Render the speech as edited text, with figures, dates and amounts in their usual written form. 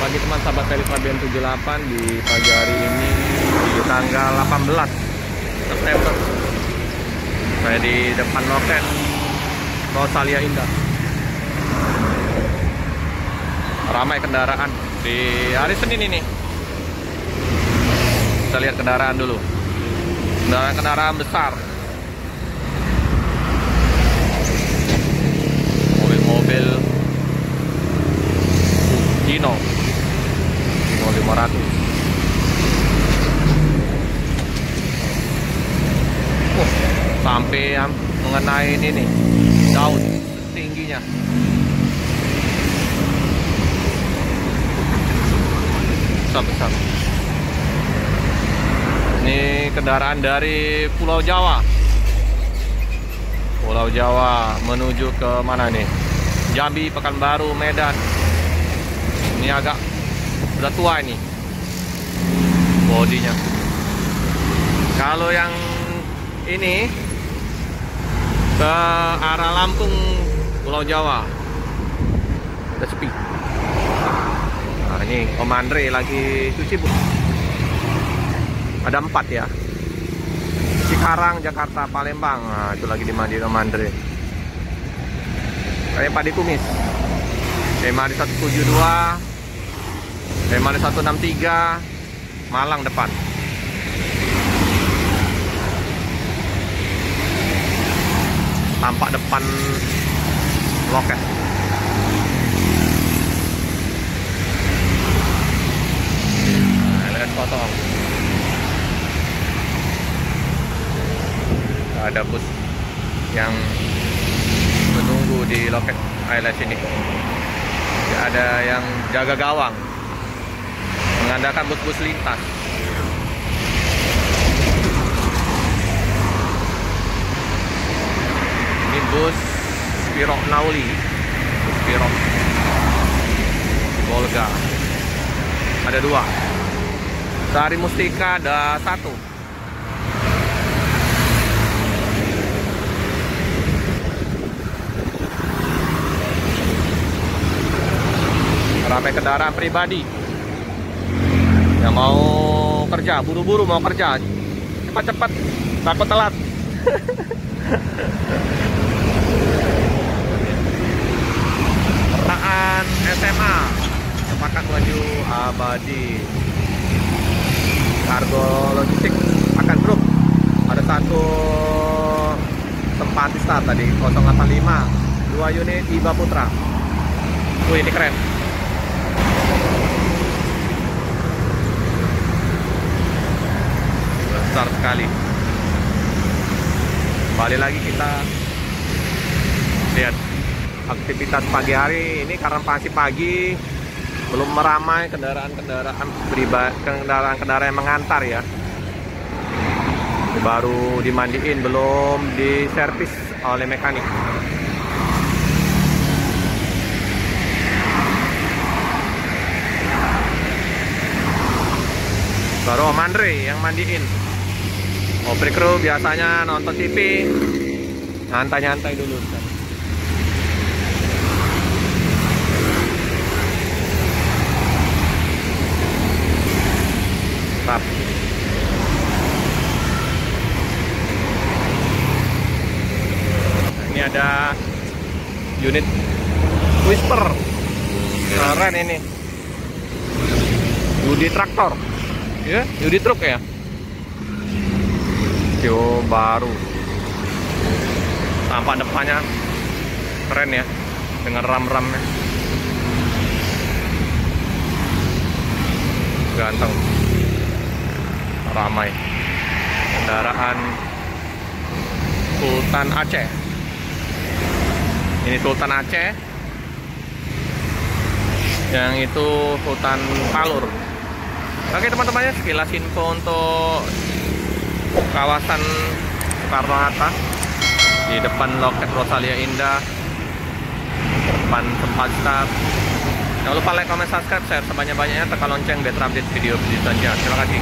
Pagi teman sahabat seri Fabian 78 di pagi hari ini di tanggal 18 September. Saya di depan loket Rosalia Indah. Ramai kendaraan di hari Senin ini. Kita lihat kendaraan dulu. Kendaraan besar. Mobil-mobil Hino 500. Sampai yang mengenai ini nih, daun tingginya. Besar. Ini kendaraan dari Pulau Jawa. Pulau Jawa menuju ke mana nih? Jambi, Pekanbaru, Medan. Ini agak udah tua ini bodinya. Kalau yang ini ke arah Lampung, Pulau Jawa udah sepi. Nah, ini Om Andre lagi cuci, Bu. Ada 4 ya. Cikarang, Jakarta, Palembang. Nah, itu lagi dimandiin Om Andre. Kayak padi kumis. Temari 172, Temari 163, Malang depan. Tampak depan loket. Nah, lihat potong. Ada bus yang menunggu di loket ILS ini. Ada yang jaga gawang, mengandalkan bus-bus lintas. Ini bus Spiro Nauli, bus Spiro Volga. Ada 2. Sari Mustika ada 1. Ramai kendaraan pribadi yang mau kerja, buru-buru mau kerja, cepat-cepat, takut telat. Pertaan SMA sepakat baju abadi. Kargo logistik akan grup. Ada 1 tempat start tadi 085, 2 unit Iba Putra. Ini keren. Besar sekali. Kembali lagi kita lihat aktivitas pagi hari ini karena masih pagi, belum meramai kendaraan-kendaraan pribadi, kendaraan-kendaraan yang mengantar ya. Baru dimandiin, belum diservis oleh mekanik. Baru Om Andre yang mandiin. Opri Kru biasanya nonton TV, nyantai-nyantai dulu. Tap. Ini ada unit Whisper, keren ini. Yudi Traktor, ya, Yudi Truk ya. Yo, baru. Tampak depannya keren ya, dengan ram-ramnya. Ganteng. Ramai. Kendaraan Sultan Aceh. Ini Sultan Aceh. Yang itu Sultan Palur. Oke teman-temannya, sekilas info untuk kawasan Soekarno-Hatta di depan loket Rosalia Indah, depan tempat start. Jangan lupa like, comment, subscribe, share sebanyak-banyaknya, tekan lonceng biar terupdate video selanjutnya. Terima kasih.